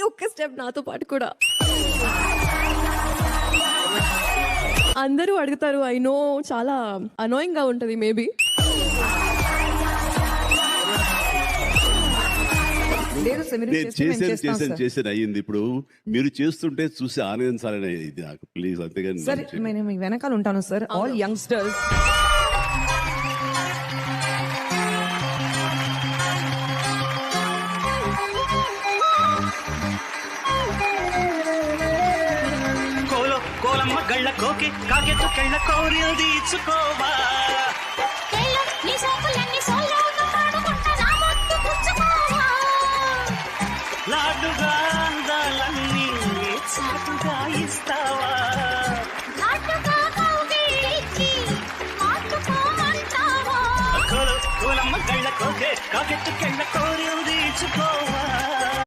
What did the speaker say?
ఒక్క స్టెప్ నాతో పాటు కూడా. అందరూ అడుగుతారు, ఐ నో చాలా అనోయింగ్ గా ఉంటది మేబీ. చేసాను అయ్యింది. ఇప్పుడు మీరు చేస్తుంటే చూసి ఆనందించాలని ఇది నాకు ప్లీజ్, అంతేగాని సార్ నేను మీ వెనకాల ఉంటాను సార్. ఆల్ యంగ్స్టర్స్ కోలమ్మ గళ్ళ కోకి కాకెత్తు కళ్ళ కోరియలు తీర్చుకోవా. లాడుగా అందాలన్నీ చాటుగా ఇస్తావా. కోలమ్మ గళ్ళ కోకే కాకెత్తు కళ్ళ కోరియలు తీర్చుకోవా.